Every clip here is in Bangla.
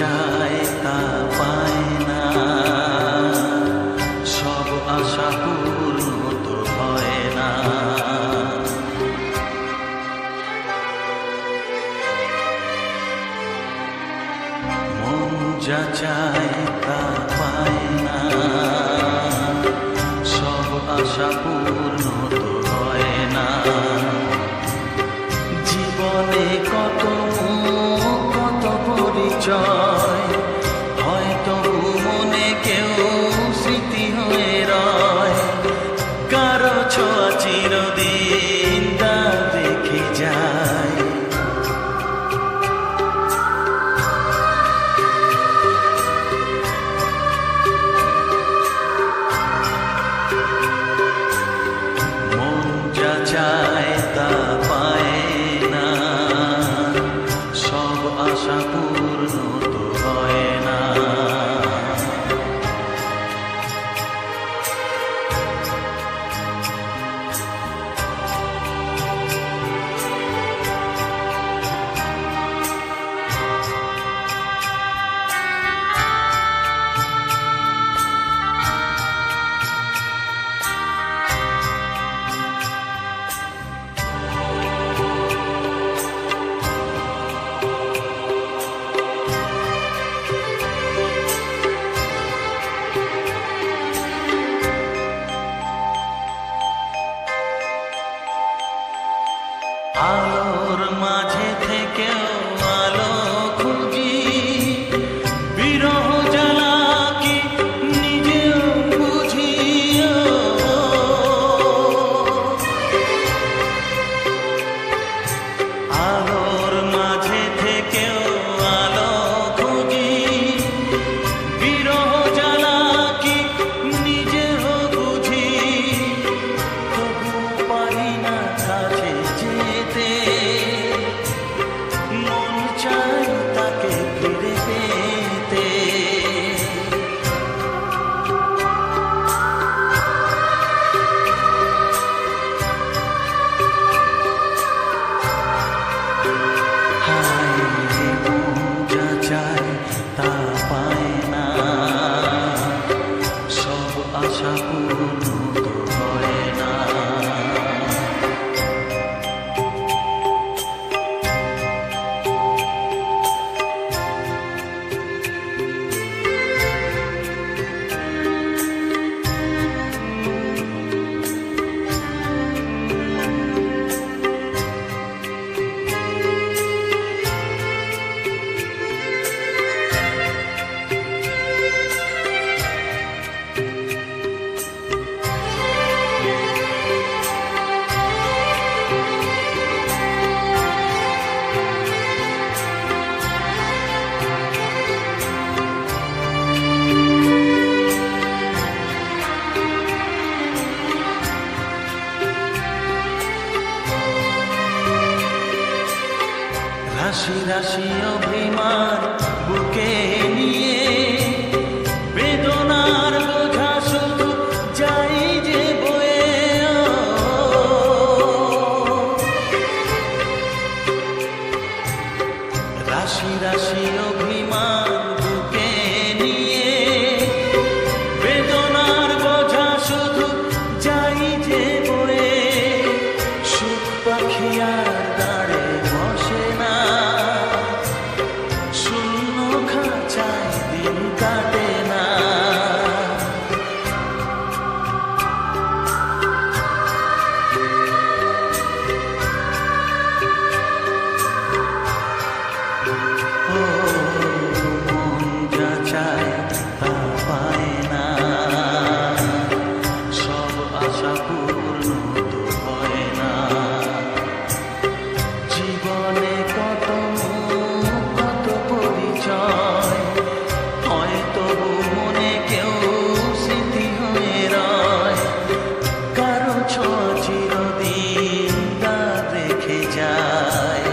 চায় তা পায় না, সব আশা পূর্ণ তো হয় না। মন যা চায় তা পায় না, সব আশা পূর্ণ তো হয় না। জীবনে কত কত পরিচয়, হয়তো মনে কেউ স্মৃতি হয়ে রয়, কারো ছোঁয়া চিরদিন তা রেখে যায়। মন যা চায় তা পায় না, সব আশা পূর্ণ তো হয় না। আলোর মাঝে থেকেও আলো খুঁজি, বিরহ জ্বালা কি নিজেও বুঝি। আলোর মাঝে থেকেও আলো খুঁজি, বিরহ জ্বালা কি নিজেও বুঝি। তবু পারি না কাছে যেতে, মন চাই তাকে ফিরে পেতে। হায় মন যা চায় তা পায় না, সব আশা পূর্ণ তো হয় না। রাশি রাশি অভিমান বুকে নিয়ে, বেদনার বোঝা শুধু যাই যে বয়ে। রাশি রাশি অভিমান বুকে নিয়ে, বেদনার বোঝা শুধু যাই যে বয়ে। সুখ পাখি আর দাঁড়ে বসে না, শূন্য খাঁচায় দিন কাটে না। ও মন যা চায় তা পায় না, সব আশা পূর্ণ তো হয় না। জীবনে কত কত পরিচয়, হয়তো মনে কেউ স্মৃতি হয়ে রয়, কারো ছোঁয়া চিরদিন তা রেখে যায়।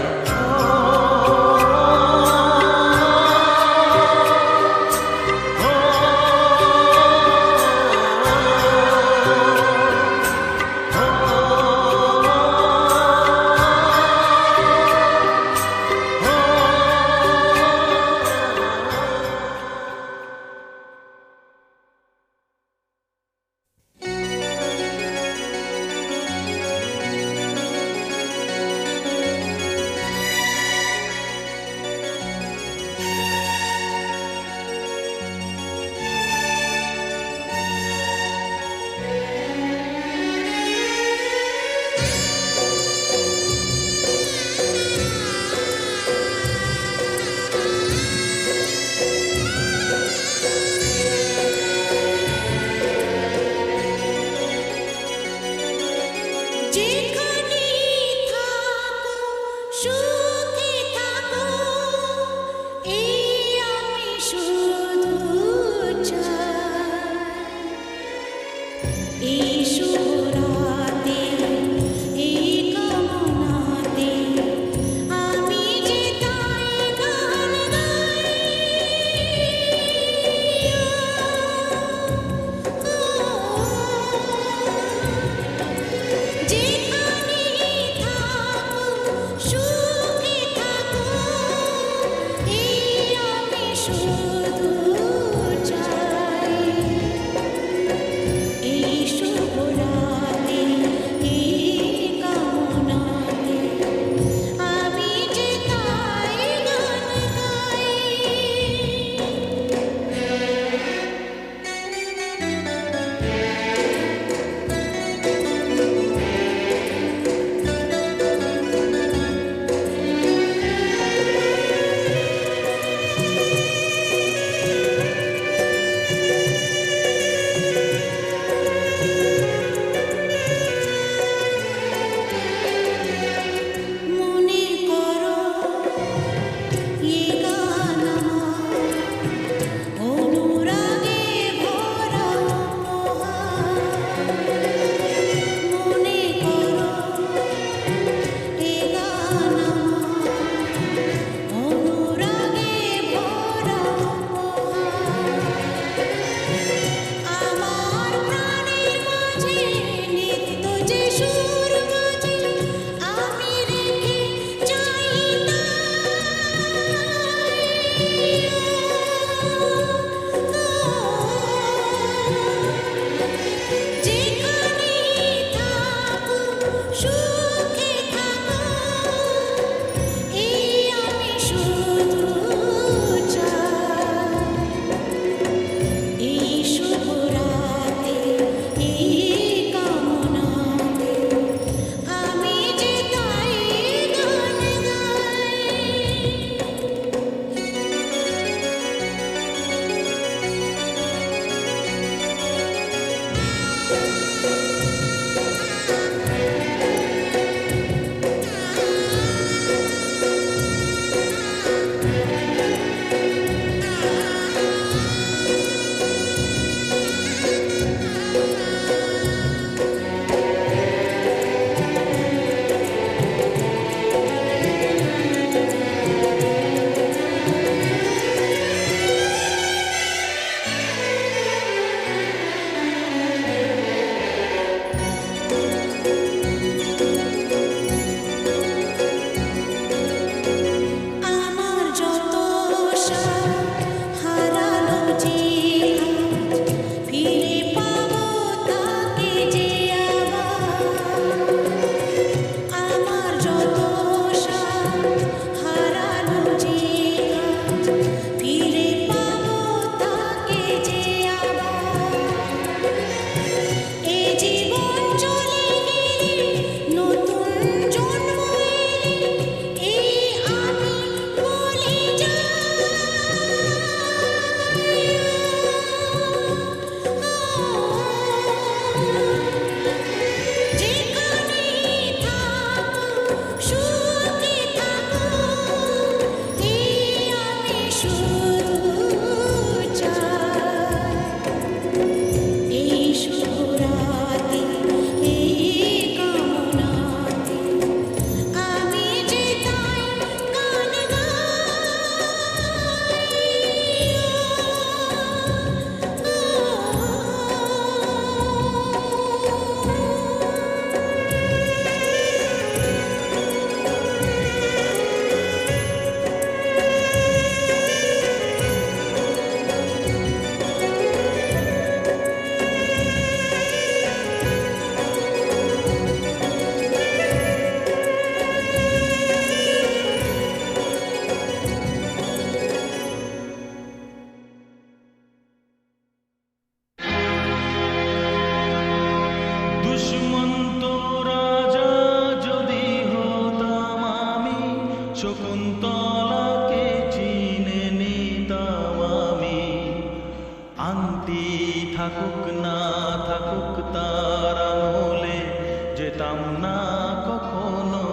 যেখানে থাকো সুখে থাকো এই আমি শুধু চাই এই শুভরাতে এই কামনাতে আমি যে তাই গান গাই যেখানে যেতাম না কখনো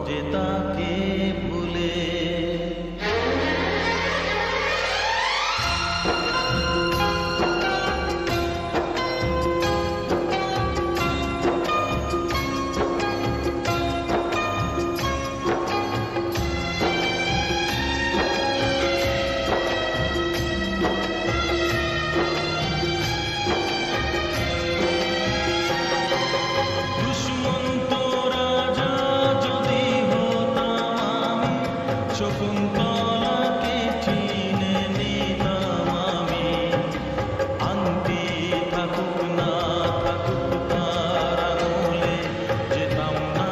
যে তাকে ভুলে। দুষ্মন্ত রাজা যদি হতাম আমি, শকুন্তলাকে চিনে নিতাম আমি। আংটি থাকুক না থাকুক তার আঙুলে, যেতাম না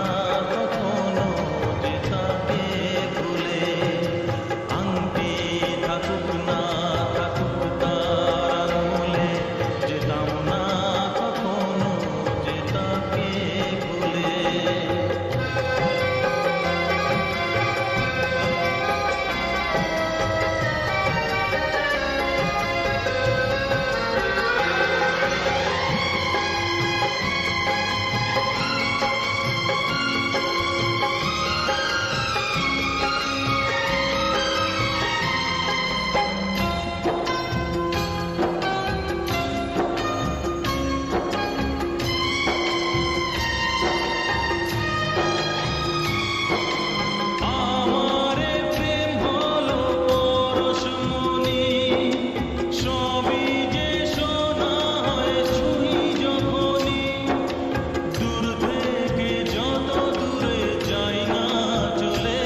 কখনো যে তাকে ভুলে। আংটি থাকুক না থাকুক তার আঙুলে, যেতাম না কখনো যে তাকে ভুলে। আমারে প্রেম হলো পরশমণি, সবই যে শোনা হয় ছুঁই যখনই। দূর থেকে যত দূরে যাই না চলে,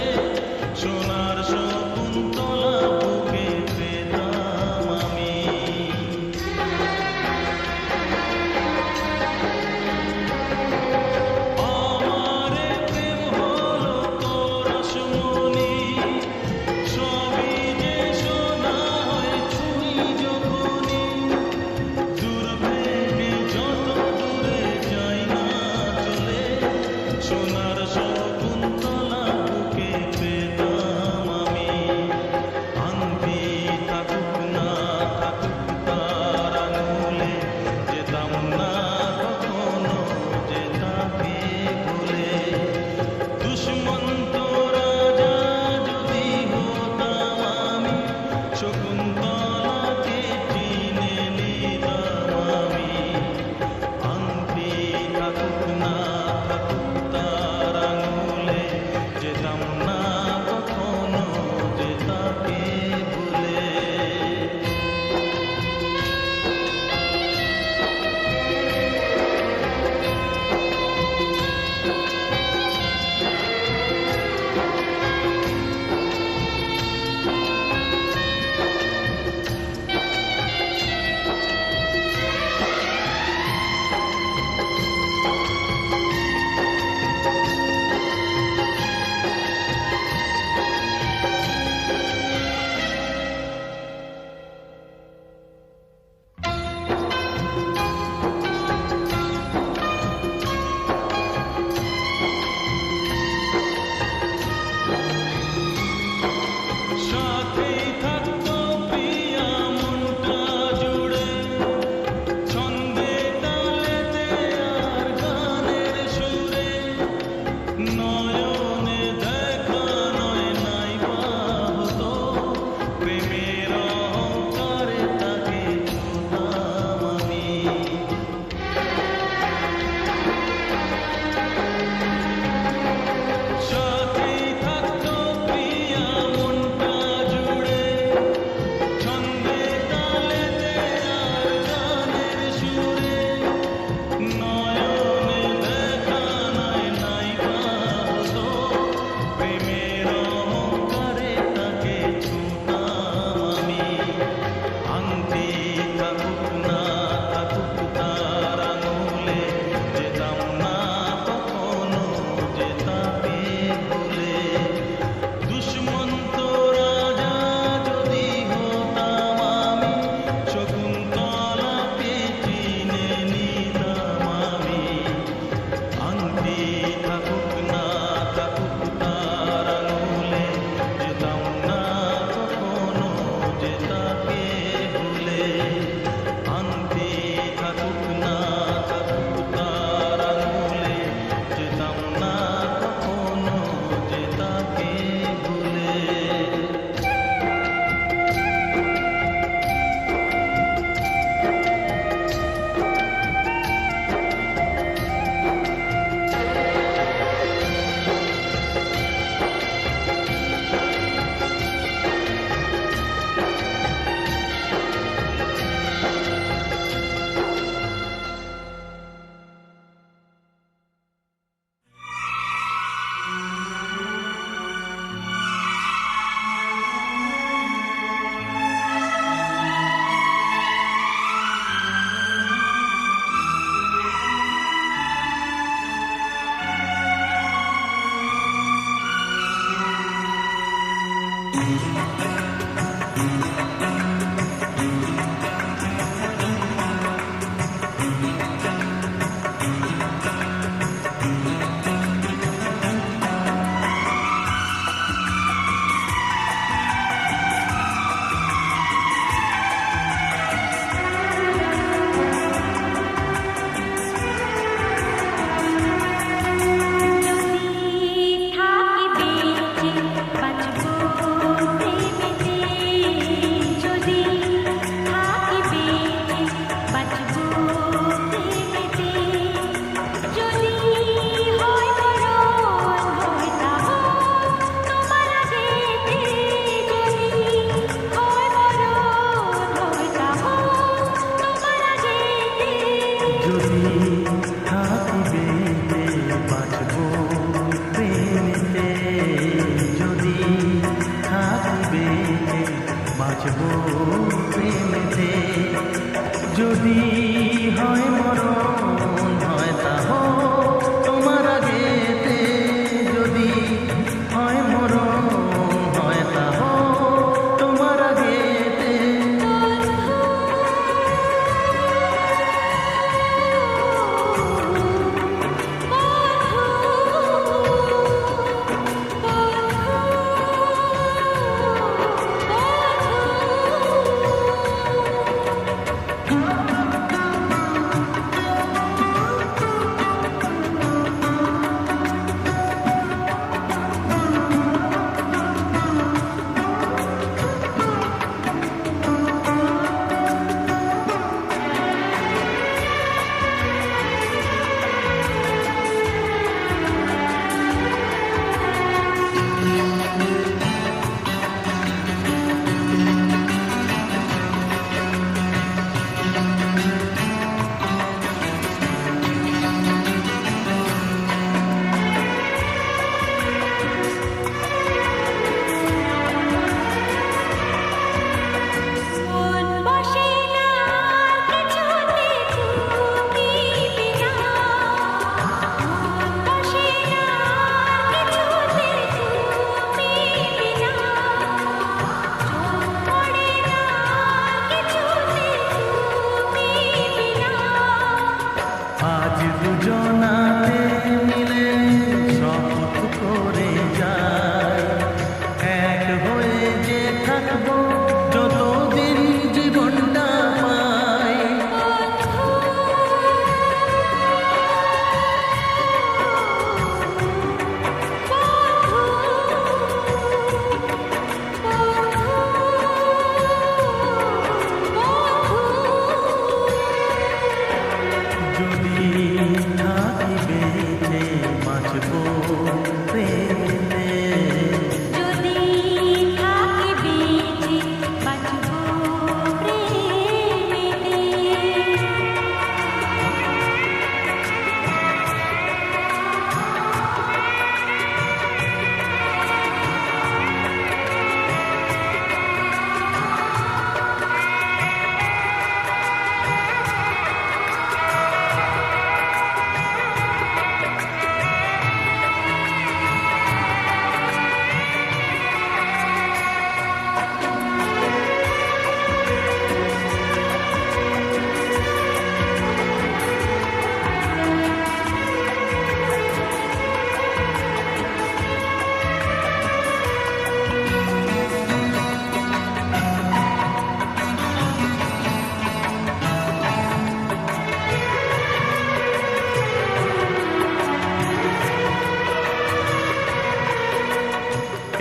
সোনার শকুন্তলা বুকে পেতাম আমি। আমারে প্রেম হলো পরশমণি, সবই যে শোনা হয় ছুঁই যখনই। দূর থেকে যত দূরে যাই না চলে, সোনার শকুন্তলা বুকে পেতাম আমি। আংটি থাকুক না থাকুক তার আঙুলে, যেতাম না কখনো যে তাকে ভুলে। দুষ্মন্ত রাজা যদি হতাম আমি, শকুন্তলাকে চিনে নিতাম আমি। আংটি থাকুক না থাকুক তার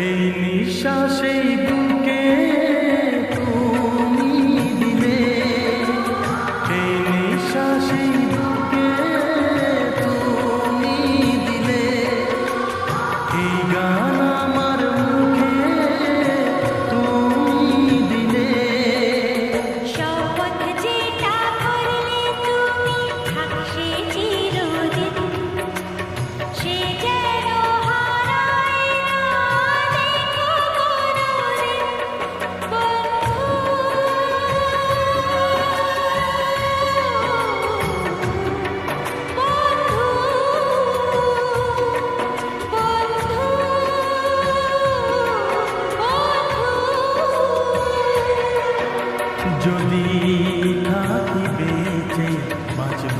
এই নিঃশ্বাসেই বুকে তুমি দিলে, এই নিঃশ্বাসেই বুকে তুমি দিলে, এই গান আমার মুখে তুমি দিলে। শপথ যেটা করলে তুমি থাকছে চিরদিন, সে যেন হারায় না দেখো কোনোদিন। বন্ধু, যদি থাকি বেঁচে বাঁচব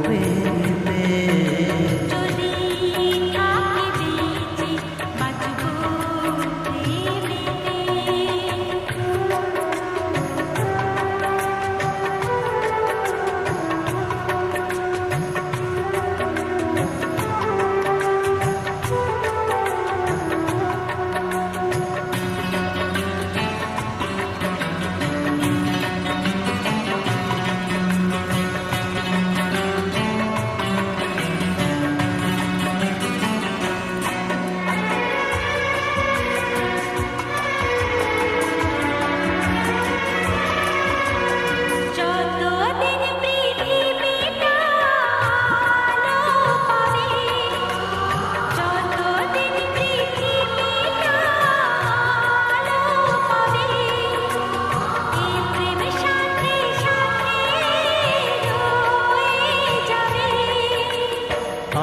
প্রেমেতে, যদি থাকি বেঁচে বাঁচব প্রেমেতে। যতদিন পৃথিবীটা আলো পাবে, যতদিন পৃথিবীটা আলো পাবে, এই প্রেম সাথে সাথে রয়ে যাবে।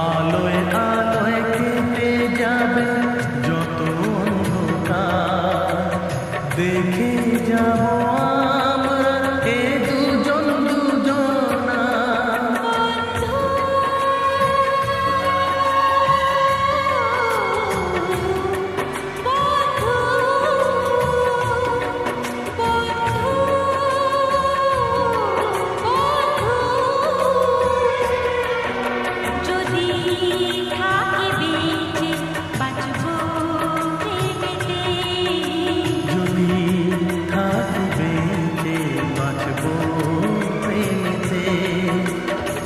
আলোয় আলোয় কেটে যাবে যত অন্ধকার, দেখে যাব আমরা এ দুজন দুজনা। বন্ধু, বন্ধু, যদি থাকি বেঁচে বাঁচব প্রেমেতে। যদি থাকি বেঁচে বাঁচব প্রেমেতে,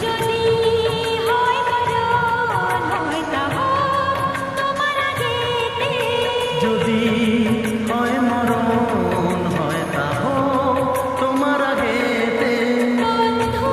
যদি হয় মরণ হয় তা হোক তোমার আগেতে। যদি হয় মরণ হয় তা হোক তোমার আগেতে। বন্ধু,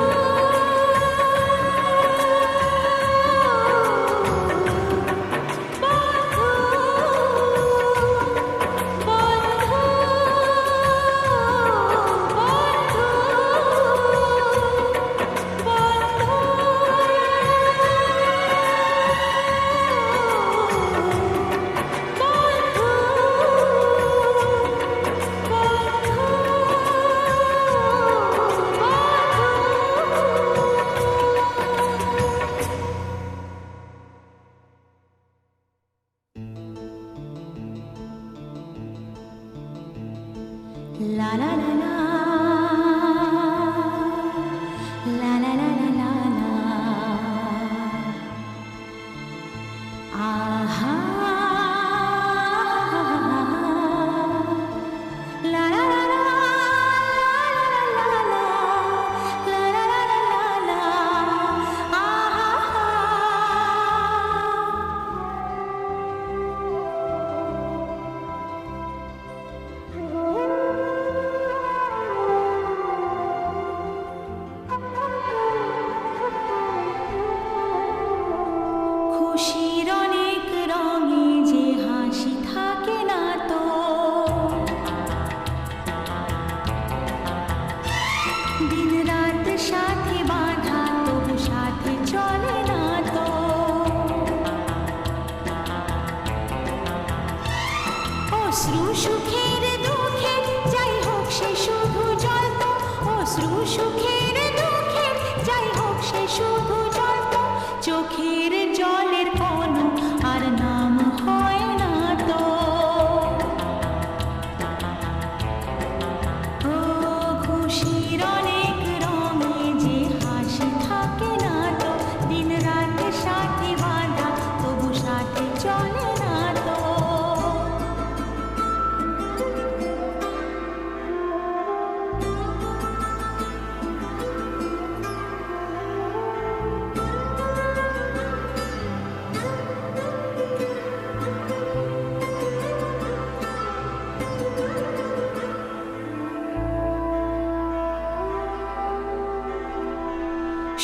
la la la la, la la la la la la, aha, la la la la, la la la la, la la la la, aha. খুশির অনেক রঙে যে হাসি থাকে না তো, দিন রাত সাথে বাঁধা তবু সাথে চলে না তো। অশ্রু সুখের দুঃখে যাই হোক সে শুধু জ্বলতো, অশ্রু সুখের দুঃখে যাই হোক সে শুধু জ্বলতো। চোখের জলের কোনো আর নাম হয় না তো। ও খুশির অনেক রঙে যে হাসি থাকে না তো, দিন রাত সাথে বাঁধা তবু সাথে চলে না তো।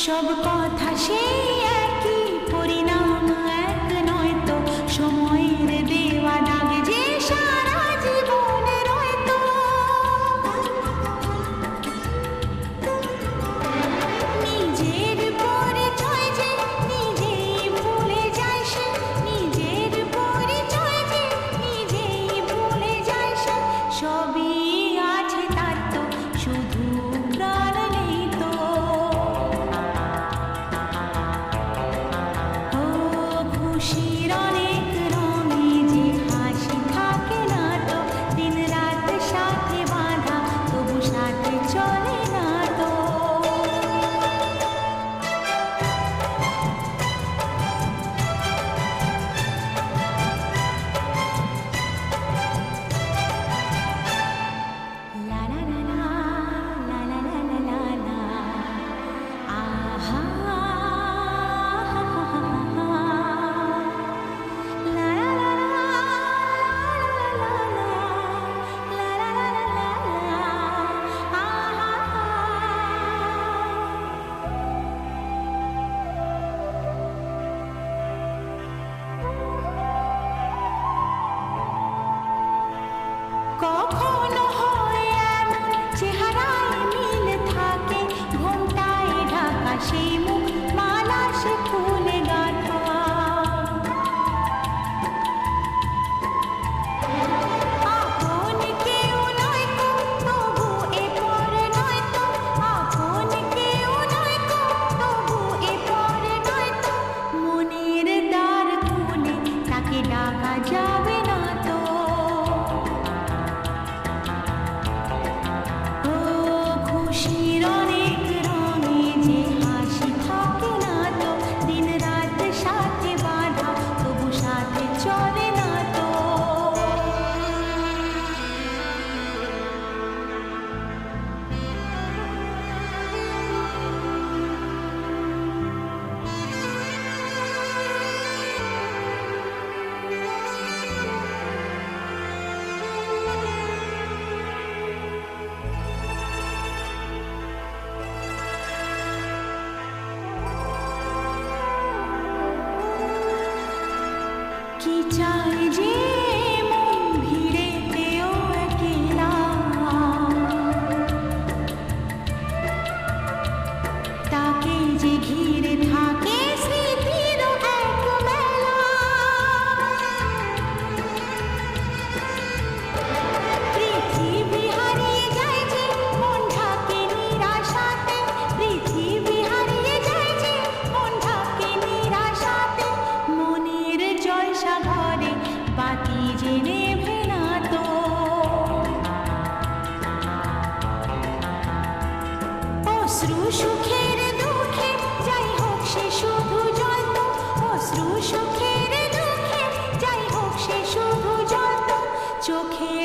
সব কথা সেই একই, পরিণাম এক নয়তো, সময়ের দেওয়া দাগ যে সারা জীবনে রয়তো। নিজের পরিচয় যে নিজেই ভুলে যায় সে, নিজের পরিচয় যে নিজেই ভুলে যায় সে, সবই আছে তার তো, শুধু প্রাণ নেই তো। ও খুশির অনেক রঙে যে হাসি থাকে না তো, দিন রাত সাথে বাঁধা তবু সাথে চলে না তো। লা লা লা লা, লা লা লা লা লা লা, আহা, লা লা লা লা, লা লা লা লা, লা লা লা লা লা, আহা। কখনো হয় এমন চেহারায় মিল থাকে, ঘোমটায় ঢাকা সেই মুখ, মালা সে ফুলে গাঁথা। আপন কেউ নয় কো, তবু এ পর নয় তো, আপন কেউ নয় কো, তবু এ পর নয় তো, মনের দ্বার খুলে তাকে ডাকা যাবে না তো। ও খুশির অনেক রঙে যে হাসি থাকে না তো, দিন রাত সাথে বাঁধা তবু সাথে চলে না তো। কি চাই যে মন ভিড়েতেও একলা, তাকে যে ঘিরে থাকে স্মৃতির এক মেলা। পৃথিবী হারিয়ে যায় যে মন ঢাকে নিরাশাতে, পৃথিবী হারিয়ে যায় যে মন ঢাকে নিরাশাতে, মনের জলসা ঘরে বাতি যে নেভে না তো। অশ্রু সুখের দুঃখে যাই হোক সে শুধু জ্বলতো, অশ্রু সুখের দুঃখে যাই হোক সে শুধু জ্বলতো, চোখে